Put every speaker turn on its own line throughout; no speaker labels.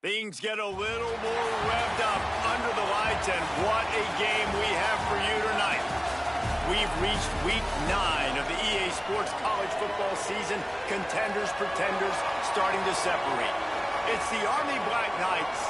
Things get a little more revved up under the lights, and what a game we have for you tonight. We've reached week 9 of the EA Sports college football season. Contenders, pretenders, starting to separate. It's the Army Black Knights.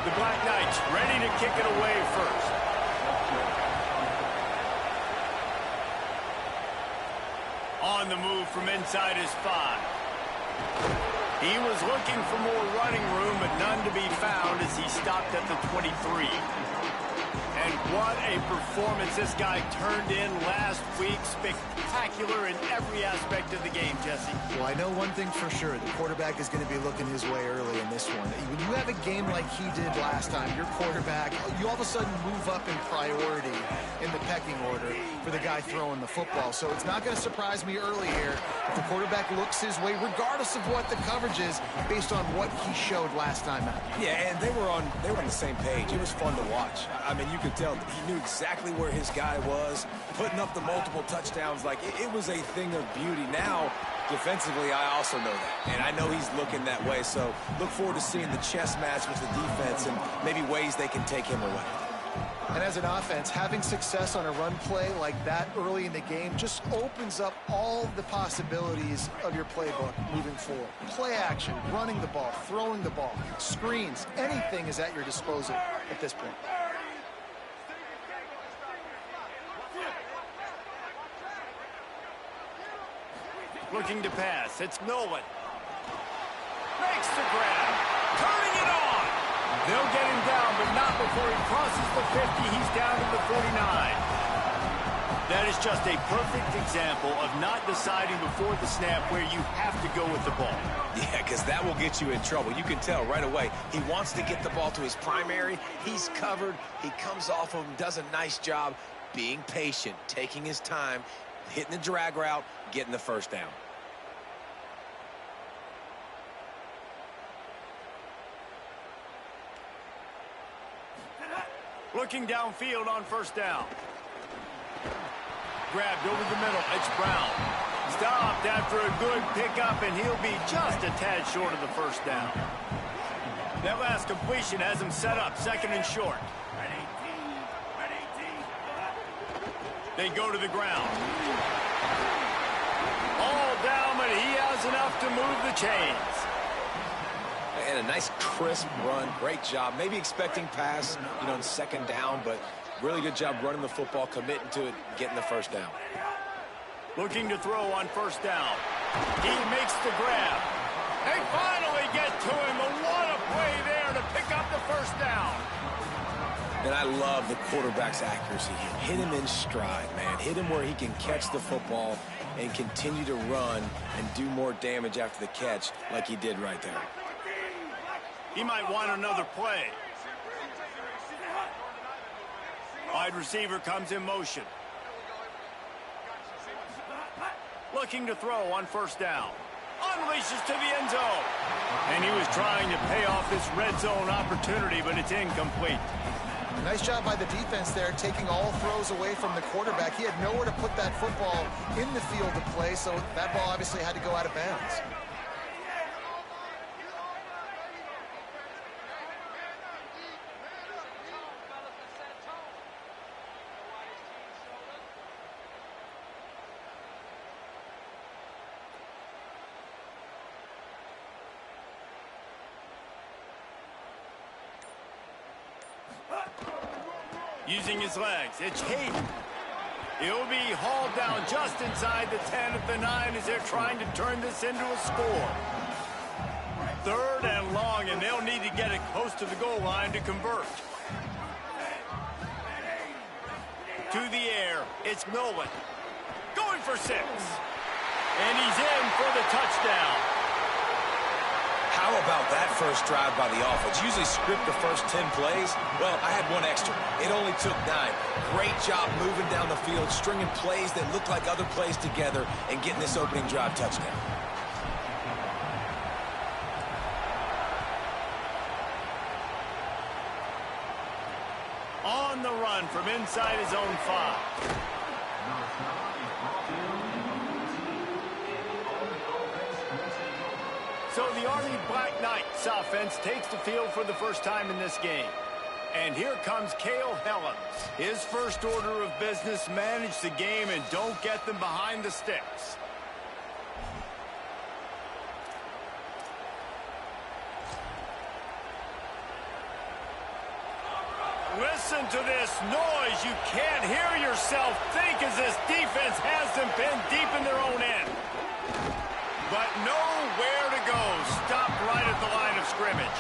The Black Knights ready to kick it away first. On the move from inside his 5. He was looking for more running room, but none to be found as he stopped at the 23. And what a performance this guy turned in last week. Spectacular in every aspect of the game, Jesse.
Well, I know one thing for sure. The quarterback is going to be looking his way early in this one. When you have a game like he did last time, your quarterback, you all of a sudden move up in priority in the pecking order for the guy throwing the football. So it's not going to surprise me early here if the quarterback looks his way, regardless of what the coverage is, based on what he showed last time out.
Yeah, and they were on the same page. It was fun to watch. I mean, you could tell he knew exactly where his guy was, putting up the multiple touchdowns. Like, it was a thing of beauty. Now, defensively, I also know that. And I know he's looking that way. So look forward to seeing the chess match with the defense and maybe ways they can take him away.
And as an offense, having success on a run play like that early in the game just opens up all the possibilities of your playbook moving forward. Play action, running the ball, throwing the ball, screens, anything is at your disposal at this point.
Looking to pass. It's Nolan. Makes the grab. Turning it on. They'll get him down, but not before he crosses the 50. He's down to the 49. That is just a perfect example of not deciding before the snap where you have to go with the ball.
Yeah, because that will get you in trouble. You can tell right away. He wants to get the ball to his primary. He's covered. He comes off of him, does a nice job being patient, taking his time, hitting the drag route, getting the first down.
Looking downfield on first down. Grabbed over the middle. It's Brown. Stopped after a good pickup, and he'll be just a tad short of the first down. That last completion has him set up, second and short. They go to the ground. All down, but he has enough to move the chains.
And a nice crisp run. Great job. Maybe expecting pass, in second down, but really good job running the football, committing to it, getting the first down.
Looking to throw on first down. He makes the grab. They finally get to him. But what a play there to pick up the first down.
And I love the quarterback's accuracy here. Hit him in stride, man. Hit him where he can catch the football and continue to run and do more damage after the catch like he did right there.
He might want another play. Wide receiver comes in motion. Looking to throw on first down. Unleashes to the end zone. And he was trying to pay off this red zone opportunity, but it's incomplete.
Nice job by the defense there, taking all throws away from the quarterback. He had nowhere to put that football in the field to play, so that ball obviously had to go out of bounds.
Using his legs, it's Hayden. He'll be hauled down just inside the 10 at the 9 as they're trying to turn this into a score. Third and long, and they'll need to get it close to the goal line to convert. To the air, it's Nolan. Going for 6. And he's in for the touchdown.
How about that first drive by the offense? Usually script the first 10 plays. Well, I had one extra. It only took 9. Great job moving down the field, stringing plays that look like other plays together, and getting this opening drive touchdown.
On the run from inside his own 5. So the Army Black Knights offense takes the field for the first time in this game. And here comes Cale Helens. His first order of business, manage the game and don't get them behind the sticks. Listen to this noise. You can't hear yourself think as this defense has them pinned deep in their own end. But nowhere to go. Stop right at the line of scrimmage.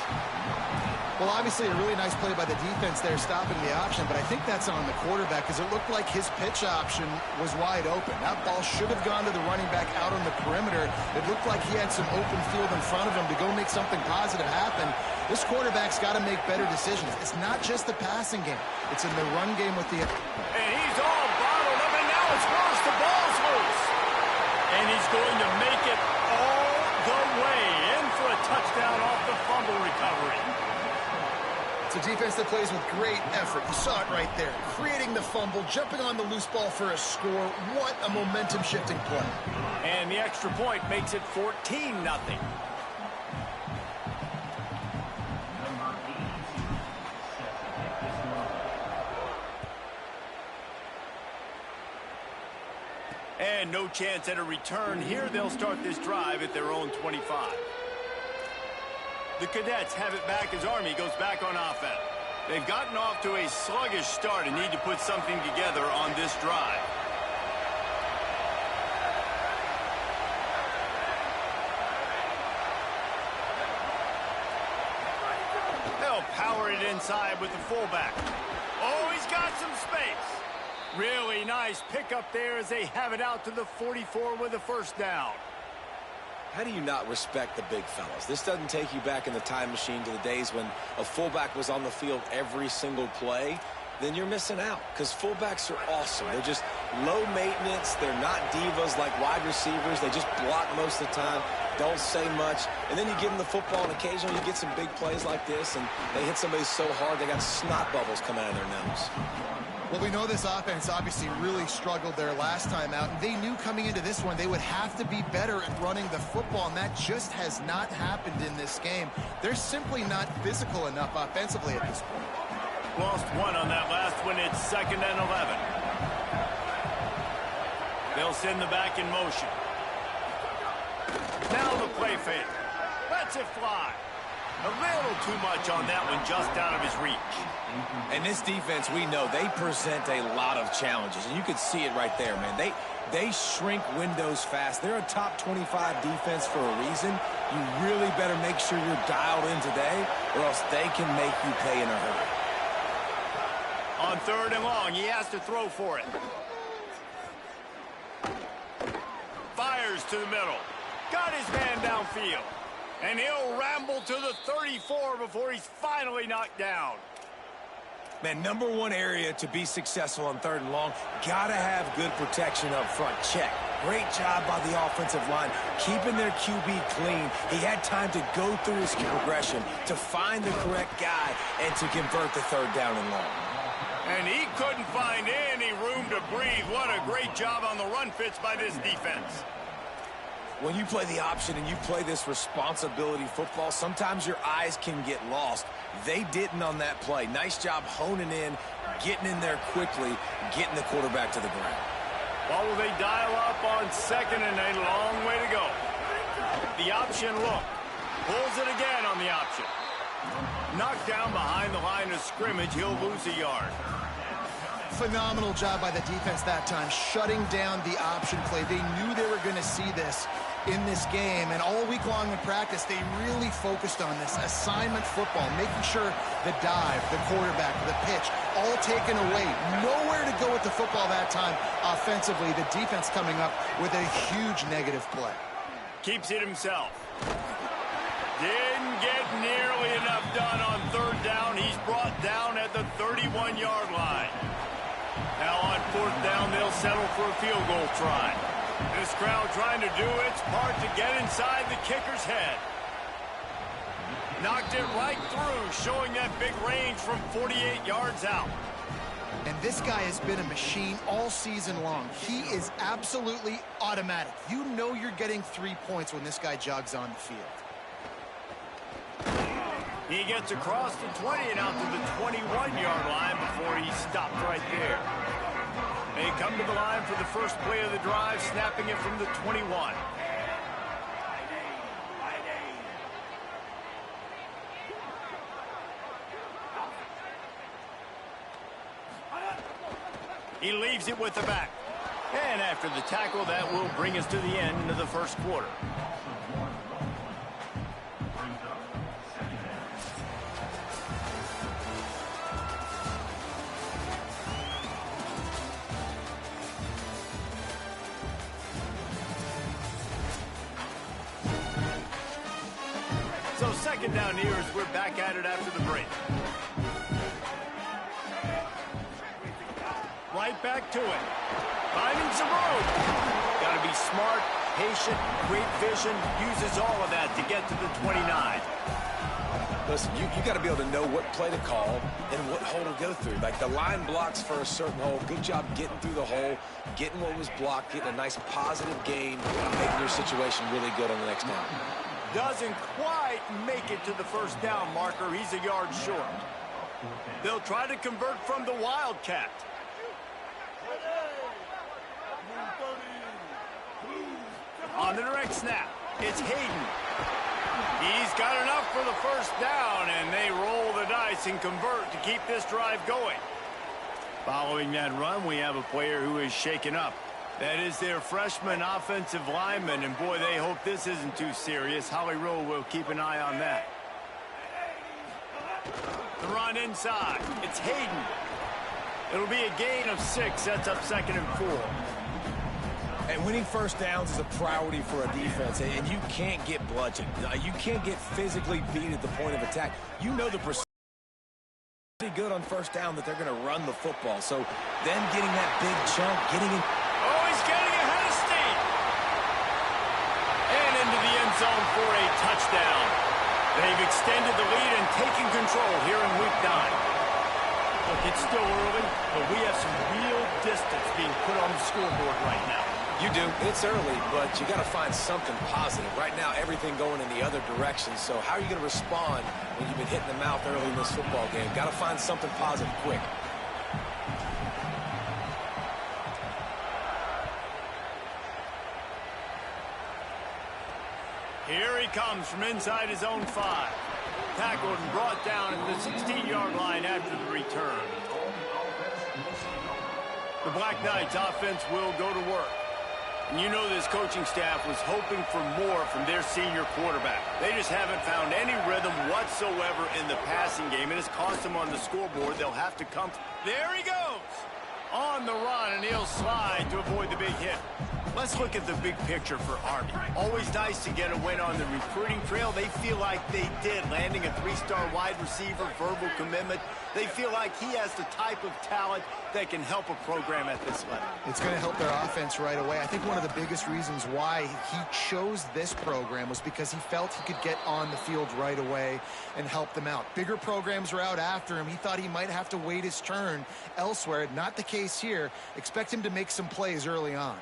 Well, obviously a really nice play by the defense there, stopping the option, but I think that's on the quarterback because it looked like his pitch option was wide open. That ball should have gone to the running back out on the perimeter. It looked like he had some open field in front of him to go make something positive happen. This quarterback's got to make better decisions. It's not just the passing game. It's in the run game with the...
And he's all bottled up, and now it's worse. The ball's loose. And he's going to make it all the way in for a touchdown off the fumble recovery.
It's a defense that plays with great effort. You saw it right there. Creating the fumble, jumping on the loose ball for a score. What a momentum-shifting play.
And the extra point makes it 14-0. And no chance at a return here. They'll start this drive at their own 25. The Cadets have it back as Army goes back on offense. They've gotten off to a sluggish start and need to put something together on this drive. They'll power it inside with the fullback. Oh, he's got some space. Really nice pickup there as they have it out to the 44 with a first down.
How do you not respect the big fellas? This doesn't take you back in the time machine to the days when a fullback was on the field every single play. Then you're missing out because fullbacks are awesome. They're just low maintenance. They're not divas like wide receivers. They just block most of the time, don't say much. And then you give them the football, and occasionally you get some big plays like this, and they hit somebody so hard they got snot bubbles coming out of their nose.
Well, we know this offense obviously really struggled there last time out. And they knew coming into this one they would have to be better at running the football, and that just has not happened in this game. They're simply not physical enough offensively at this point.
Lost one on that last one. It's 2nd and 11. They'll send the back in motion. Now the play fake. Lets it fly. A little too much on that one, just out of his reach.
And this defense, we know, they present a lot of challenges. And you could see it right there, man. They shrink windows fast. They're a top 25 defense for a reason. You really better make sure you're dialed in today, or else they can make you pay in a hurry.
On 3rd and long, he has to throw for it. Fires to the middle. Got his man downfield. And he'll ramble to the 34 before he's finally knocked down.
Man, number one area to be successful on 3rd and long, gotta have good protection up front. Check. Great job by the offensive line, keeping their QB clean. He had time to go through his progression, to find the correct guy, and to convert the 3rd down and long.
And he couldn't find any room to breathe. What a great job on the run fits by this defense.
When you play the option and you play this responsibility football, sometimes your eyes can get lost. They didn't on that play. Nice job honing in, getting in there quickly, getting the quarterback to the ground.
Well, will they dial up on 2nd and a long way to go? The option look. Pulls it again on the option. Knocked down behind the line of scrimmage. He'll lose a yard.
Phenomenal job by the defense that time, shutting down the option play. They knew they were going to see this in this game, and all week long in practice, they really focused on this assignment football, making sure the dive, the quarterback, the pitch, all taken away. Nowhere to go with the football that time offensively. The defense coming up with a huge negative play.
Keeps it himself. Didn't get nearly enough done on third down. He's brought down at the 31-yard line. Now on fourth down, they'll settle for a field goal try. This crowd trying to do its part to get inside the kicker's head. Knocked it right through, showing that big range from 48 yards out.
And this guy has been a machine all season long. He is absolutely automatic. You know you're getting 3 points when this guy jogs on the field.
He gets across the 20 and out to the 21-yard line before he stopped right there. They come to the line for the first play of the drive, snapping it from the 21. He leaves it with the back. And after the tackle, that will bring us to the end of the first quarter. So second down here as we're back at it after the break. Right back to it. Finding some room. Got to be smart, patient, great vision. Uses all of that to get to the 29.
Listen, you got to be able to know what play to call and what hole to go through. Like the line blocks for a certain hole. Good job getting through the hole, getting what was blocked, getting a nice positive gain, and making your situation really good on the next down.
Doesn't quite make it to the first down marker. He's a yard short. They'll try to convert from the Wildcat. On the direct snap, it's Hayden. He's got enough for the first down, and they roll the dice and convert to keep this drive going. Following that run, we have a player who is shaken up. That is their freshman offensive lineman, and boy, they hope this isn't too serious. Holly Rowe will keep an eye on that. The run inside. It's Hayden. It'll be a gain of 6. Sets up 2nd and 4.
And winning first downs is a priority for a defense, and you can't get bludgeoned. You can't get physically beat at the point of attack. You know the percentage pretty good on first down that they're going to run the football. So then getting that big chunk, getting in.
Oh, he's getting ahead of steam. And into the end zone for a touchdown. They've extended the lead and taken control here in week 9. Look, it's still early, but we have some real distance being put on the scoreboard right now.
You do. It's early, but you got to find something positive. Right now, everything going in the other direction. So how are you going to respond when you've been hitting the mouth early in this football game? Got to find something positive quick.
Here he comes from inside his own 5. Tackled and brought down at the 16-yard line after the return. The Black Knights offense will go to work. And you know this coaching staff was hoping for more from their senior quarterback. They just haven't found any rhythm whatsoever in the passing game. It has cost them on the scoreboard. They'll have to come. There he goes. On the run, and he'll slide to avoid the big hit. Let's look at the big picture for Army. Always nice to get a win on the recruiting trail. They feel like they did, landing a 3-star wide receiver, verbal commitment. They feel like he has the type of talent that can help a program at this level.
It's going to help their offense right away. I think one of the biggest reasons why he chose this program was because he felt he could get on the field right away and help them out. Bigger programs were out after him. He thought he might have to wait his turn elsewhere. Not the case here. Expect him to make some plays early on.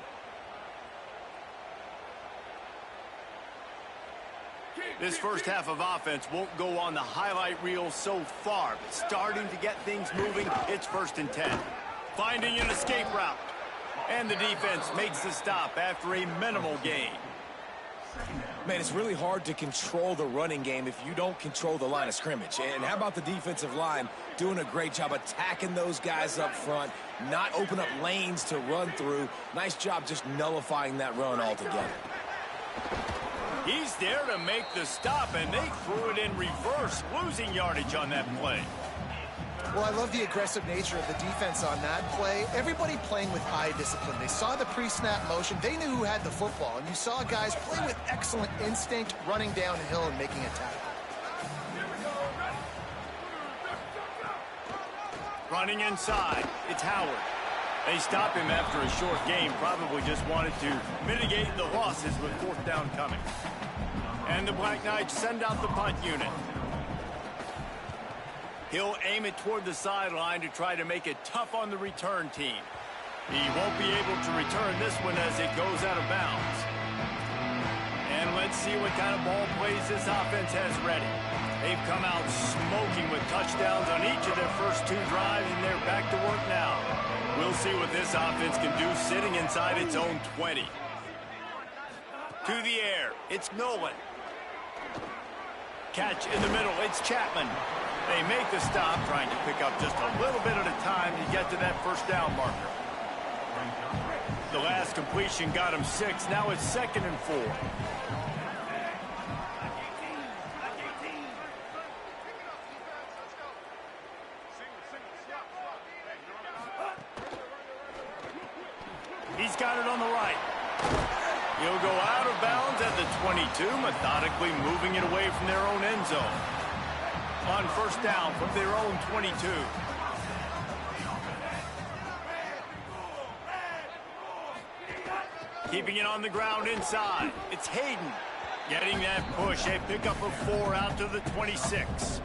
This first half of offense won't go on the highlight reel so far, but starting to get things moving, it's 1st and 10. Finding an escape route. And the defense makes the stop after a minimal gain.
Man, it's really hard to control the running game if you don't control the line of scrimmage. And how about the defensive line doing a great job attacking those guys up front, not open up lanes to run through. Nice job just nullifying that run altogether.
He's there to make the stop, and they threw it in reverse, losing yardage on that play.
Well, I love the aggressive nature of the defense on that play. Everybody playing with eye discipline. They saw the pre-snap motion. They knew who had the football. And you saw guys play with excellent instinct, running downhill and making a tackle.
Running inside, it's Howard. They stop him after a short game, probably just wanted to mitigate the losses with fourth down coming. And the Black Knights send out the punt unit. He'll aim it toward the sideline to try to make it tough on the return team. He won't be able to return this one as it goes out of bounds. And let's see what kind of ball plays this offense has ready. They've come out smoking with touchdowns on each of their first 2 drives, and they're back to work now. We'll see what this offense can do sitting inside its own 20. To the air, it's Nolan. Catch in the middle, it's Chapman. They make the stop, trying to pick up just a little bit at a time to get to that first down marker. The last completion got him 6. Now it's 2nd and 4. He's got it on the right. He'll go out of bounds at the 22, methodically moving it away from their own end zone. On first down from their own 22. Keeping it on the ground inside. It's Hayden. Getting that push. They pick up a 4 out to the 26.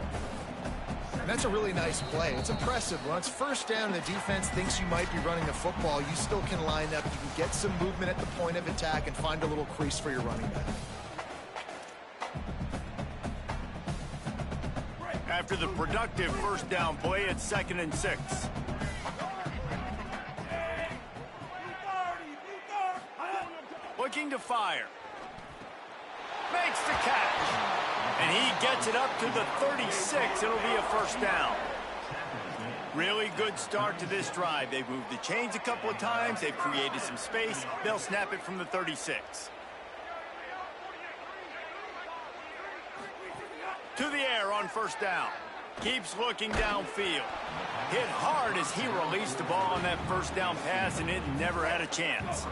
And that's a really nice play. It's impressive. When it's first down and the defense thinks you might be running the football, you still can line up. You can get some movement at the point of attack and find a little crease for your running back.
After the productive first down play, it's 2nd and 6. Looking to fire. Makes the catch. And he gets it up to the 36. It'll be a first down. Really good start to this drive. They've moved the chains a couple of times. They've created some space. They'll snap it from the 36. To the air on first down. Keeps looking downfield. Hit hard as he released the ball on that first down pass, and it never had a chance.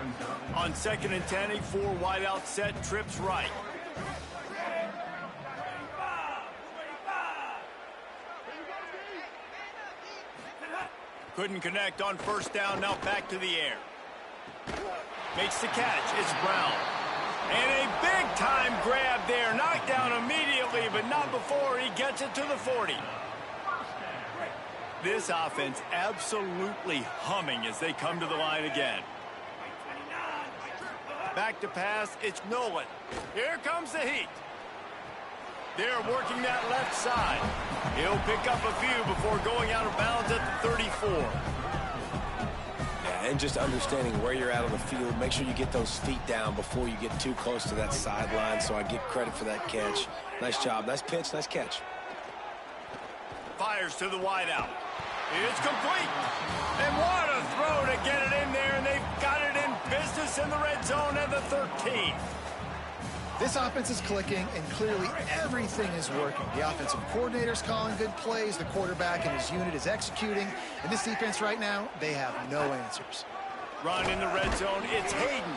On 2nd and 10, a 4 wide out set, trips right. Couldn't connect on first down, now back to the air. Makes the catch, it's Brown. And a big-time grab there, knocked down immediately, but not before he gets it to the 40. This offense absolutely humming as they come to the line again. Back to pass, it's Nolan. Here comes the heat. They're working that left side. He'll pick up a few before going out of bounds at the 34.
Yeah, and just understanding where you're at on the field. Make sure you get those feet down before you get too close to that sideline, so I get credit for that catch. Nice job, nice pitch, nice catch.
Fires to the wideout. It's complete. And what a throw to get it in there, and they've got it in business in the red zone at the 13th.
This offense is clicking, and clearly everything is working. The offensive coordinator's calling good plays. The quarterback and his unit is executing. And this defense right now, they have no answers.
Run in the red zone, it's Hayden.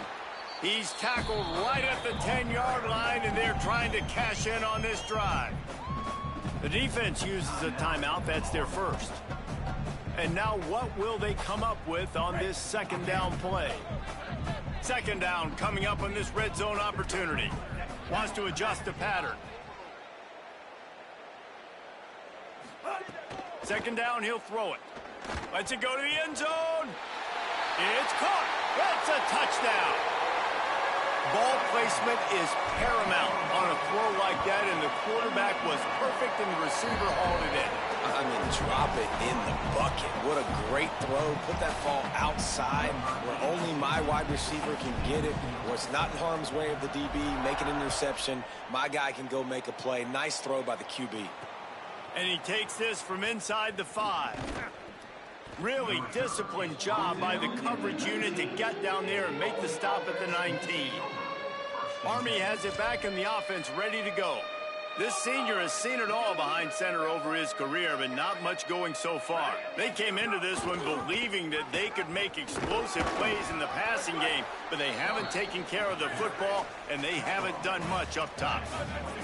He's tackled right at the 10-yard line, and they're trying to cash in on this drive. The defense uses a timeout. That's their first. And now what will they come up with on this second down play? Second down coming up on this red zone opportunity. Wants to adjust the pattern. Second down, he'll throw it. Lets it go to the end zone. It's caught. That's a touchdown. Ball placement is paramount on a throw like that, and the quarterback was perfect, and the receiver hauled it in.
I mean, drop it in the bucket. What a great throw. Put that ball outside where only my wide receiver can get it, where it's not in harm's way of the DB, make an interception. My guy can go make a play. Nice throw by the QB.
And he takes this from inside the 5. Really disciplined job by the coverage unit to get down there and make the stop at the 19. Army has it back in the offense, ready to go. This senior has seen it all behind center over his career, but not much going so far. They came into this one believing that they could make explosive plays in the passing game, but they haven't taken care of the football, and they haven't done much up top.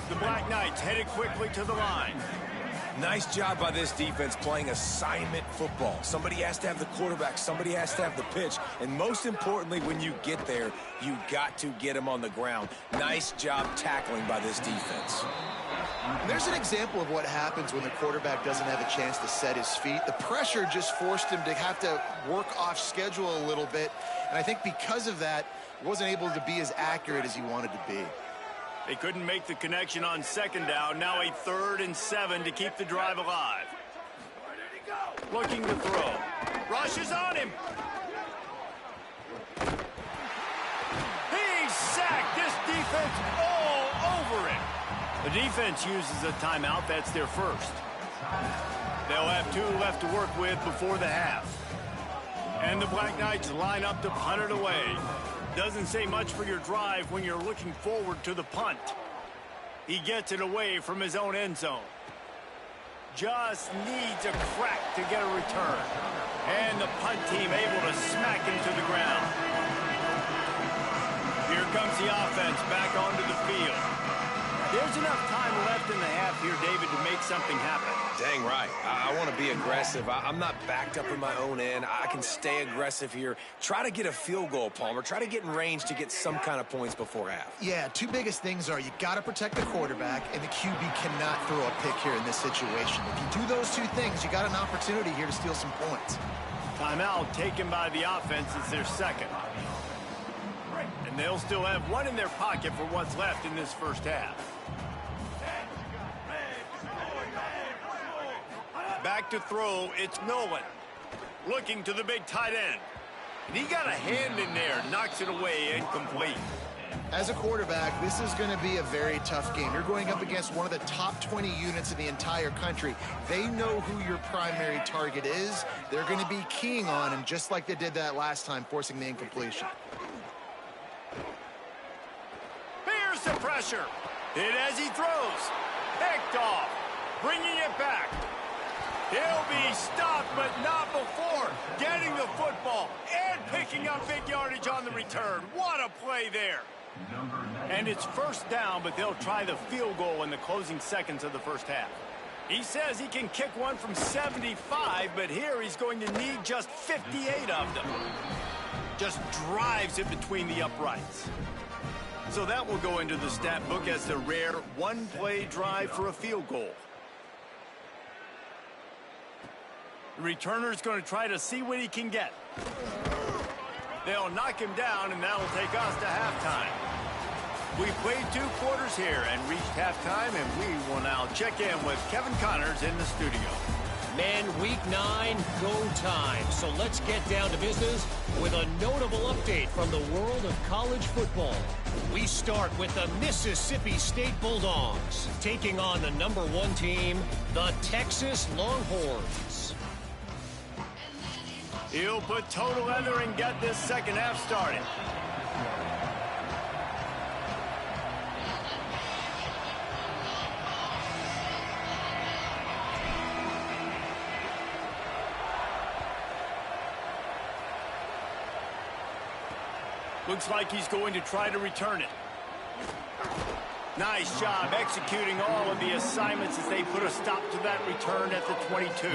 The Black Knights headed quickly to the line.
Nice job by this defense playing assignment football. Somebody has to have the quarterback, somebody has to have the pitch, and most importantly, when you get there, you got to get him on the ground. Nice job tackling by this defense.
There's an example of what happens when the quarterback doesn't have a chance to set his feet. The pressure just forced him to have to work off schedule a little bit, and I think because of that, wasn't able to be as accurate as he wanted to be.
They couldn't make the connection on second down. Now a 3rd and 7 to keep the drive alive. Looking to throw. Rushes on him. He's sacked. This defense all over him. The defense uses a timeout. That's their first. They'll have 2 left to work with before the half. And the Black Knights line up to punt it away. Doesn't say much for your drive when you're looking forward to the punt. He gets it away from his own end zone. Just needs a crack to get a return. And the punt team able to smack him to the ground. Here comes the offense back onto the field. There's enough time left in the half here, David, to make something happen.
Dang right. I want to be aggressive. I'm not backed up in my own end. I can stay aggressive here. Try to get a field goal, Palmer. Try to get in range to get some kind of points before half.
Yeah, 2 biggest things are you got to protect the quarterback, and the QB cannot throw a pick here in this situation. If you do those 2 things, you got an opportunity here to steal some points.
Timeout taken by the offense is their second. And they'll still have 1 in their pocket for what's left in this first half. Back to throw, it's Nolan. Looking to the big tight end. And he got a hand in there, knocks it away, incomplete.
As a quarterback, this is going to be a very tough game. You're going up against one of the top 20 units in the entire country. They know who your primary target is. They're going to be keying on him, just like they did that last time, forcing the incompletion.
Here's the pressure. Hit as he throws. Picked off. Bringing it back. He'll be stopped, but not before getting the football and picking up big yardage on the return. What a play there. And it's first down, but they'll try the field goal in the closing seconds of the first half. He says he can kick one from 75, but here he's going to need just 58 of them. Just drives it between the uprights. So that will go into the stat book as the rare one-play drive for a field goal. The returner's going to try to see what he can get. They'll knock him down, and that'll take us to halftime. We've played 2 quarters here and reached halftime, and we will now check in with Kevin Connors in the studio.
Men, week 9, go time. So let's get down to business with a notable update from the world of college football. We start with the Mississippi State Bulldogs taking on the number 1 team, the Texas Longhorns.
He'll put total leather and get this second half started. Looks like he's going to try to return it. Nice job executing all of the assignments as they put a stop to that return at the 22.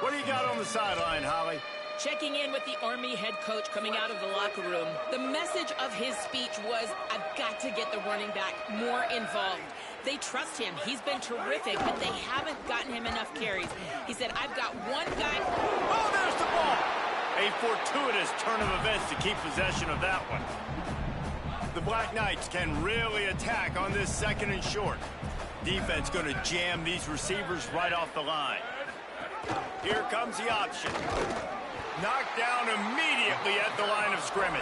What do you got on the sideline, Holly?
Checking in with the Army head coach coming out of the locker room. The message of his speech was, I've got to get the running back more involved. They trust him. He's been terrific, but they haven't gotten him enough carries. He said, I've got one guy.
Oh, there's the ball. A fortuitous turn of events to keep possession of that one. The Black Knights can really attack on this second and short. Defense going to jam these receivers right off the line. Here comes the option. Knocked down immediately at the line of scrimmage.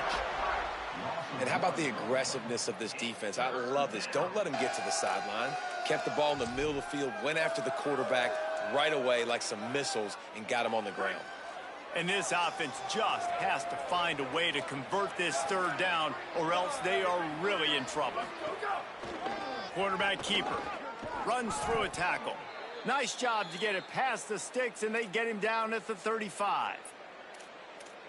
And how about the aggressiveness of this defense? I love this. Don't let him get to the sideline. Kept the ball in the middle of the field, went after the quarterback right away like some missiles and got him on the ground.
And this offense just has to find a way to convert this third down, or else they are really in trouble. Quarterback keeper. Runs through a tackle. Nice job to get it past the sticks, and they get him down at the 35.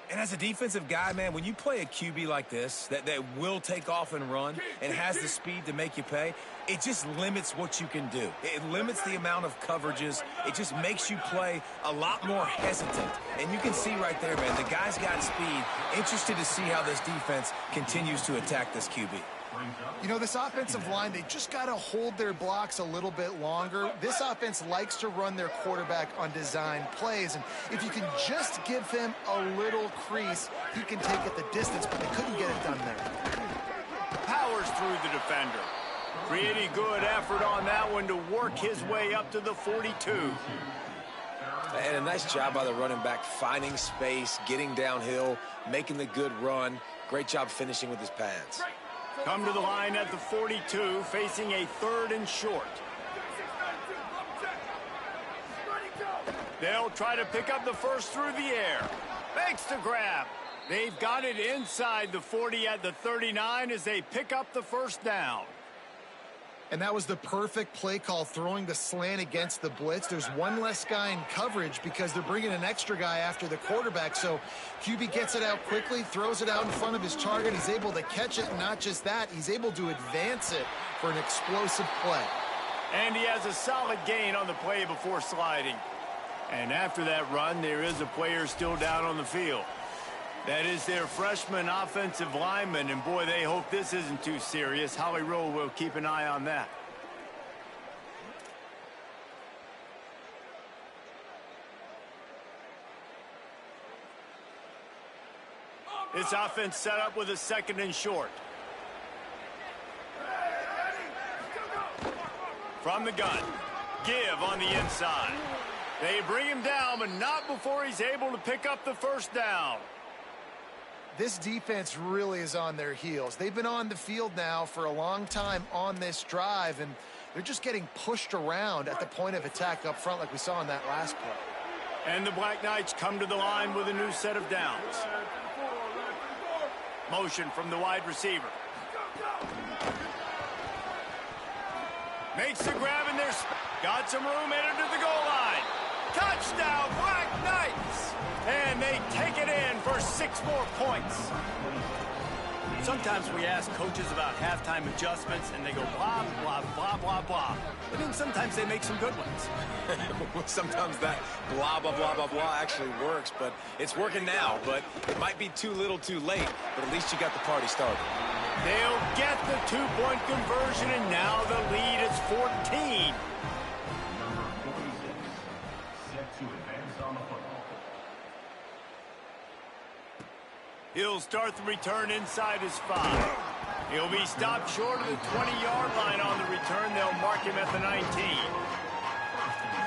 And as a defensive guy, man, when you play a QB like this that will take off and run and has the speed to make you pay, it just limits what you can do. It limits the amount of coverages. It just makes you play a lot more hesitant. And you can see right there, man, the guy's got speed. Interested to see how this defense continues to attack this QB.
You know, this offensive line, they just got to hold their blocks a little bit longer. This offense likes to run their quarterback on design plays, and if you can just give him a little crease, he can take it the distance, but they couldn't get it done there.
Powers through the defender. Pretty good effort on that one to work his way up to the 42.
And a nice job by the running back, finding space, getting downhill, making the good run. Great job finishing with his pads.
Come to the line at the 42, facing a 3rd and short. They'll try to pick up the first through the air. Makes the grab. They've got it inside the 40 at the 39 as they pick up the first down.
And that was the perfect play call, throwing the slant against the blitz. There's one less guy in coverage because they're bringing an extra guy after the quarterback. So QB gets it out quickly, throws it out in front of his target. He's able to catch it, and not just that, he's able to advance it for an explosive play.
And he has a solid gain on the play before sliding. And after that run, there is a player still down on the field. That is their freshman offensive lineman, and boy, they hope this isn't too serious. Holly Rowe will keep an eye on that. This offense set up with a 2nd and short. From the gun, give on the inside. They bring him down, but not before he's able to pick up the first down.
This defense really is on their heels. They've been on the field now for a long time on this drive, and they're just getting pushed around at the point of attack up front like we saw in that last play.
And the Black Knights come to the line with a new set of downs. Motion from the wide receiver. Makes the grab in there. Got some room, headed to the goal line. Touchdown, Black Knights! And they take it in for 6 more points. Sometimes we ask coaches about halftime adjustments, and they go blah, blah, blah, blah, blah. But then sometimes they make some good ones.
Sometimes that blah, blah, blah, blah, blah actually works, but it's working now. But it might be too little too late, but at least you got the party started.
They'll get the 2-point conversion, and now the lead is 14. He'll start the return inside his 5. He'll be stopped short of the 20-yard line on the return. They'll mark him at the 19.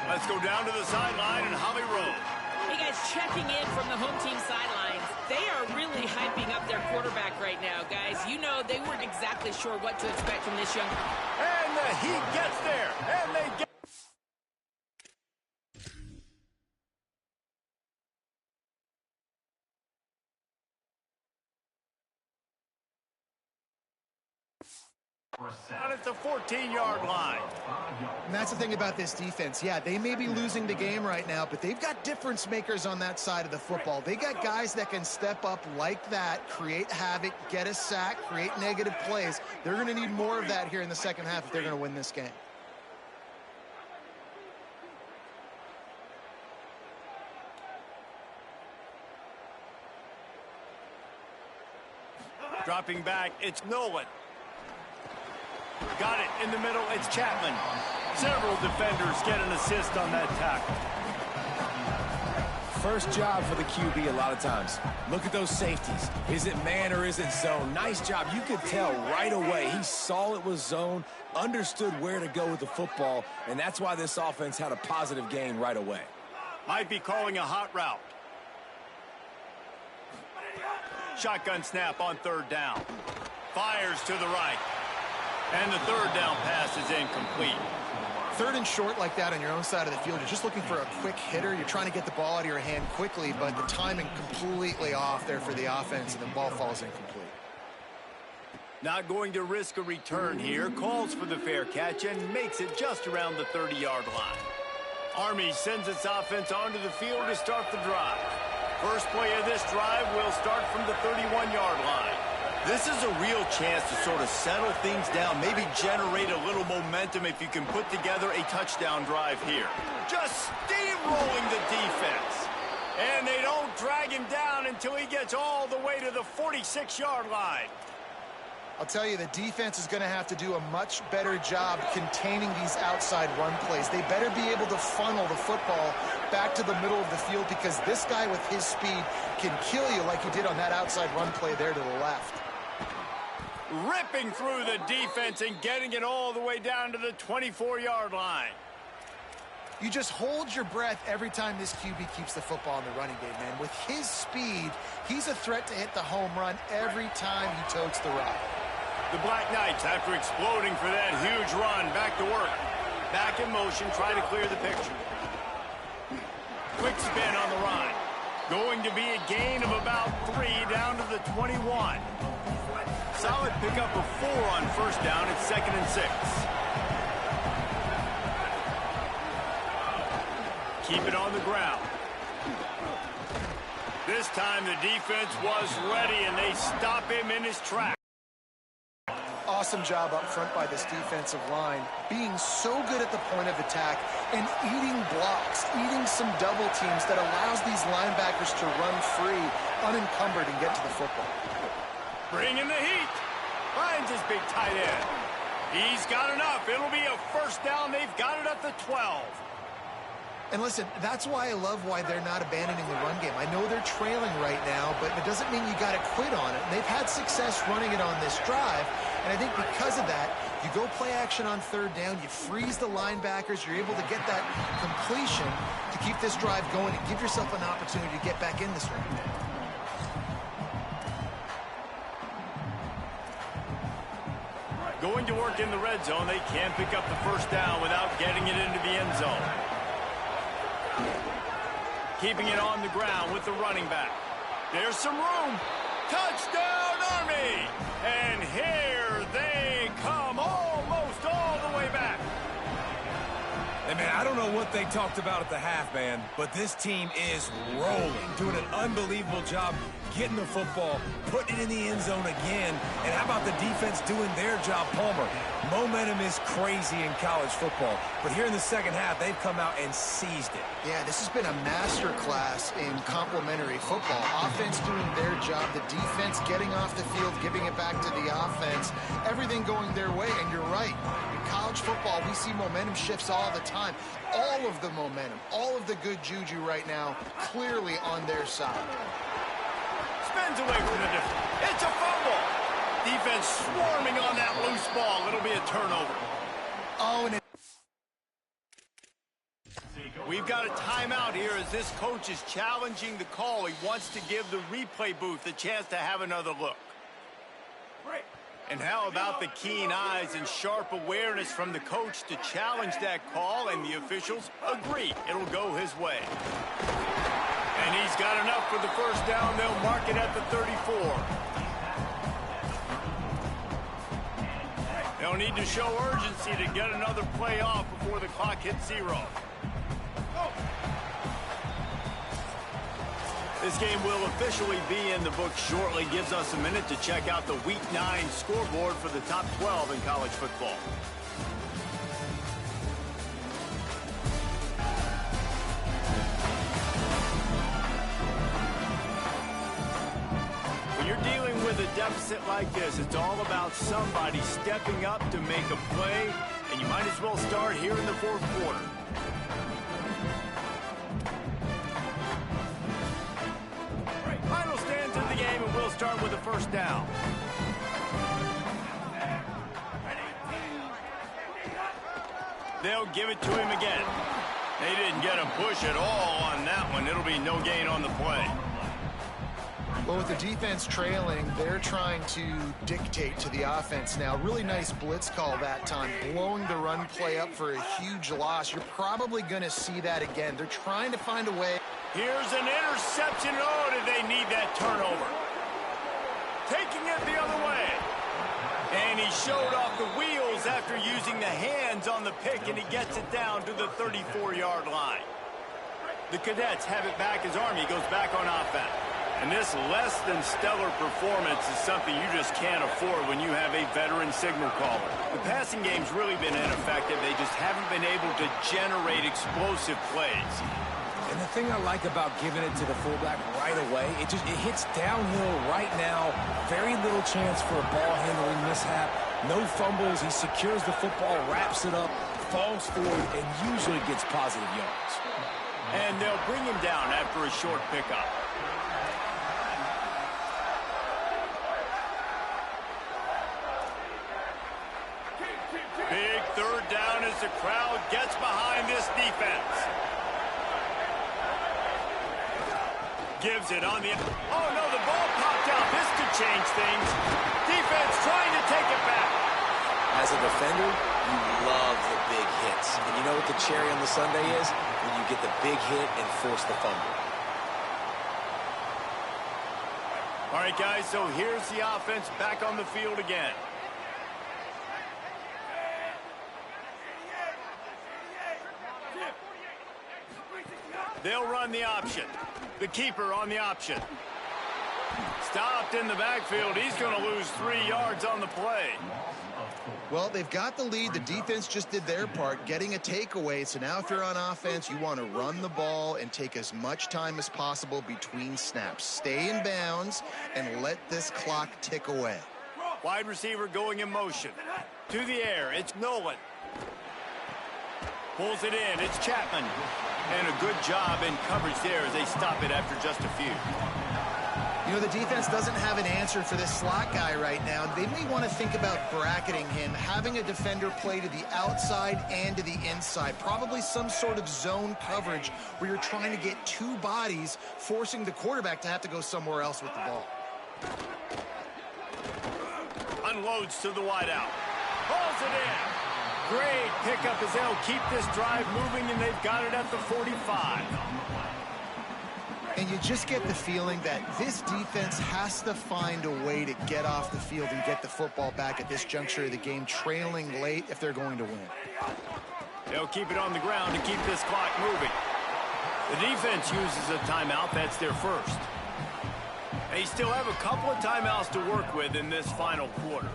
Let's go down to the sideline and Holly Rowe.
Hey, guys, checking in from the home team sidelines. They are really hyping up their quarterback right now, guys. You know, they weren't exactly sure what to expect from this young...
And the heat gets there, and they get... At the 14-yard line.
And that's the thing about this defense. Yeah, they may be losing the game right now, but they've got difference makers on that side of the football. They got guys that can step up like that, create havoc, get a sack, create negative plays. They're going to need more of that here in the second half if they're going to win this game.
Dropping back, it's Nolan. Got it in the middle, it's Chapman. Several defenders get an assist on that tackle.
First job for the QB a lot of times. Look at those safeties. Is it man or is it zone? Nice job. You could tell right away. He saw it was zone, understood where to go with the football, and that's why this offense had a positive gain right away.
Might be calling a hot route. Shotgun snap on 3rd down. Fires to the right. And the 3rd down pass is incomplete.
3rd and short like that on your own side of the field, you're just looking for a quick hitter. You're trying to get the ball out of your hand quickly, but the timing completely off there for the offense, and the ball falls incomplete.
Not going to risk a return here. Calls for the fair catch and makes it just around the 30-yard line. Army sends its offense onto the field to start the drive. First play of this drive will start from the 31-yard line. This is a real chance to sort of settle things down, maybe generate a little momentum if you can put together a touchdown drive here. Just steamrolling the defense. And they don't drag him down until he gets all the way to the 46-yard line.
I'll tell you, the defense is going to have to do a much better job containing these outside run plays. They better be able to funnel the football back to the middle of the field because this guy with his speed can kill you like he did on that outside run play there to the left.
Ripping through the defense and getting it all the way down to the 24-yard line.
You just hold your breath every time this QB keeps the football in the running game, man. With his speed, he's a threat to hit the home run every time he totes the rock.
The Black Knights, after exploding for that huge run, back to work. Back in motion, try to clear the picture. Quick spin on the run. Going to be a gain of about 3 down to the 21. Solid pickup of 4 on first down. It's 2nd and 6. Keep it on the ground. This time the defense was ready, and they stop him in his tracks.
Awesome job up front by this defensive line, being so good at the point of attack and eating blocks, eating some double teams that allows these linebackers to run free, unencumbered, and get to the football.
Bringing the heat. Finds his big tight end. He's got enough. It'll be a first down. They've got it at the 12.
And listen, that's why I love why they're not abandoning the run game. I know they're trailing right now, but it doesn't mean you got to quit on it. And they've had success running it on this drive, and I think because of that, you go play action on third down, you freeze the linebackers, you're able to get that completion to keep this drive going and give yourself an opportunity to get back in this one.
Going to work in the red zone, they can't pick up the first down without getting it into the end zone. Keeping it on the ground with the running back. There's some room. Touchdown, Army! And here they come, almost all the way back.
Hey, man, I don't know what they talked about at the half, man, but this team is rolling, doing an unbelievable job getting the football, putting it in the end zone again. And how about the defense doing their job, Palmer? Momentum is crazy in college football, but here in the second half, they've come out and seized it.
Yeah, this has been a master class in complementary football. Offense doing their job, the defense getting off the field, giving it back to the offense, everything going their way. And you're right, in college football, we see momentum shifts all the time. All of the momentum, all of the good juju right now, clearly on their side.
Spins away from the defense. It's a fumble. Defense swarming on that loose ball. It'll be a turnover.
Oh, and
We've got a timeout here as this coach is challenging the call. He wants to give the replay booth a chance to have another look. And how about the keen eyes and sharp awareness from the coach to challenge that call, and the officials agree it'll go his way. And he's got enough for the first down. They'll mark it at the 34. They'll need to show urgency to get another play off before the clock hits 0. This game will officially be in the books shortly. Gives us a minute to check out the Week 9 scoreboard for the top 12 in college football. When you're dealing with a deficit like this, it's all about somebody stepping up to make a play, and you might as well start here in the fourth quarter. Final stands in the game, and we'll start with the first down. They'll give it to him again. They didn't get a push at all on that one. It'll be no gain on the play.
Well, with the defense trailing, they're trying to dictate to the offense now. Really nice blitz call that time, blowing the run play up for a huge loss. You're probably going to see that again. They're trying to find a way.
Here's an interception. Oh, did they need that turnover? Taking it the other way. And he showed off the wheels after using the hands on the pick, and he gets it down to the 34-yard line. The Cadets have it back as Army goes back on offense. And this less than stellar performance is something you just can't afford when you have a veteran signal caller. The passing game's really been ineffective. They just haven't been able to generate explosive plays.
And the thing I like about giving it to the fullback right away, it hits downhill right now. Very little chance for a ball handling mishap. No fumbles. He secures the football, wraps it up, falls forward, and usually gets positive yards.
And they'll bring him down after a short pickup. Big third down as the crowd gets behind this defense. Gives it on the... Oh, no, the ball popped out. This could change things. Defense trying to take it back.
As a defender, you love the big hits. And you know what the cherry on the sundae is? When you get the big hit and force the fumble.
All right, guys, so here's the offense back on the field again. They'll run the option. The keeper on the option. Stopped in the backfield. He's going to lose 3 yards on the play.
Well, they've got the lead. The defense just did their part, getting a takeaway. So now if you're on offense, you want to run the ball and take as much time as possible between snaps. Stay in bounds and let this clock tick away.
Wide receiver going in motion. To the air, it's Nolan. Pulls it in, it's Chapman. And a good job in coverage there as they stop it after just a few.
You know, the defense doesn't have an answer for this slot guy right now. They may want to think about bracketing him, having a defender play to the outside and to the inside. Probably some sort of zone coverage where you're trying to get two bodies, forcing the quarterback to have to go somewhere else with the ball.
Unloads to the wideout. Pulls it in. Great pickup as they'll keep this drive moving, and they've got it at the 45.
And you just get the feeling that this defense has to find a way to get off the field and get the football back at this juncture of the game, trailing late if they're going to win.
They'll keep it on the ground to keep this clock moving. The defense uses a timeout. That's their first. They still have a couple of timeouts to work with in this final quarter.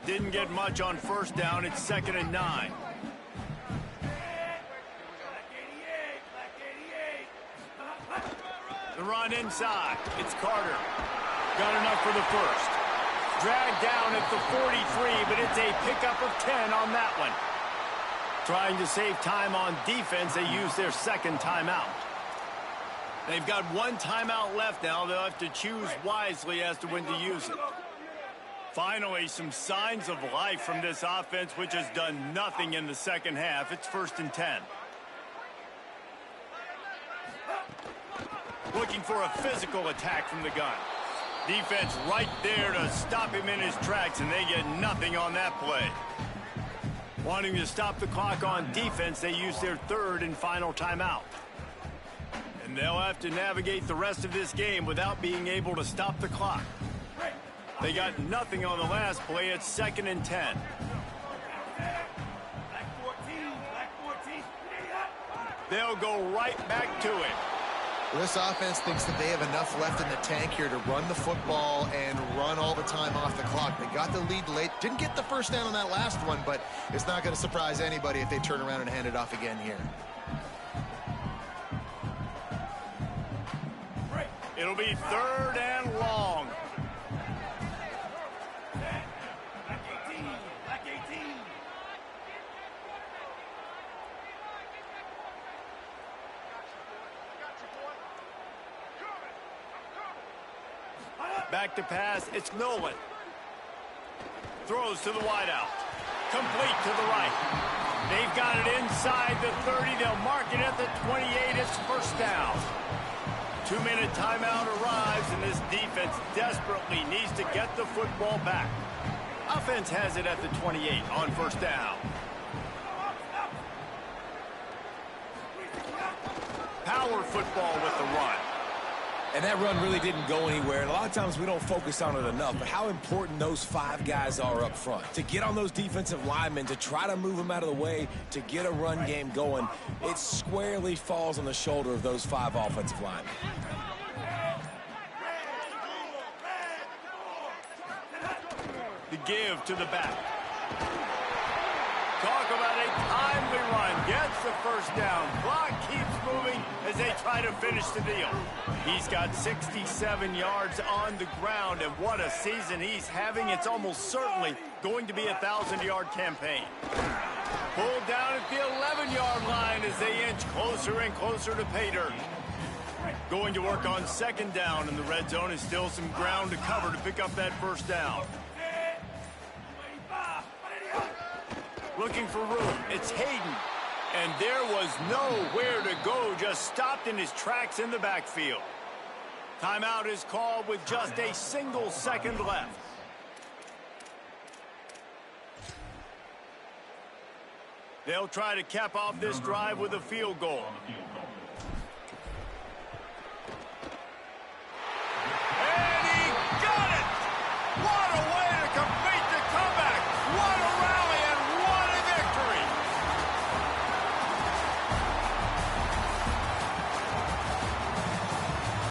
Didn't get much on first down. It's 2nd and 9. The run inside. It's Carter. Got enough for the first. Dragged down at the 43, but it's a pickup of 10 on that one. Trying to save time on defense, they use their second timeout. They've got one timeout left now. They'll have to choose wisely as to when to use it. Finally, some signs of life from this offense, which has done nothing in the second half. It's 1st and 10. Looking for a physical attack from the gun. Defense right there to stop him in his tracks, and they get nothing on that play. Wanting to stop the clock on defense, they use their third and final timeout. And they'll have to navigate the rest of this game without being able to stop the clock. They got nothing on the last play. It's 2nd and 10. They'll go right back to it.
Well, this offense thinks that they have enough left in the tank here to run the football and run all the time off the clock. They got the lead late. Didn't get the first down on that last one, but it's not going to surprise anybody if they turn around and hand it off again here.
It'll be 3rd and long. Back to pass. It's Nolan. Throws to the wideout. Complete to the right. They've got it inside the 30. They'll mark it at the 28. It's first down. 2-minute timeout arrives, and this defense desperately needs to get the football back. Offense has it at the 28 on first down. Power football with the run.
And that run really didn't go anywhere. And a lot of times we don't focus on it enough. But how important those 5 guys are up front. To get on those defensive linemen, to try to move them out of the way, to get a run game going, it squarely falls on the shoulder of those 5 offensive linemen.
The give to the back. Talk about a timely run. Gets the first down. Clock keeps moving as they try to finish the deal. He's got 67 yards on the ground, and what a season he's having. It's almost certainly going to be a 1,000-yard campaign. Pulled down at the 11-yard line as they inch closer and closer to pay dirt. Going to work on second down, and the red zone is still some ground to cover to pick up that first down. Looking for room. It's Hayden. And there was nowhere to go. Just stopped in his tracks in the backfield. Timeout is called with just a single second left. They'll try to cap off this drive with a field goal.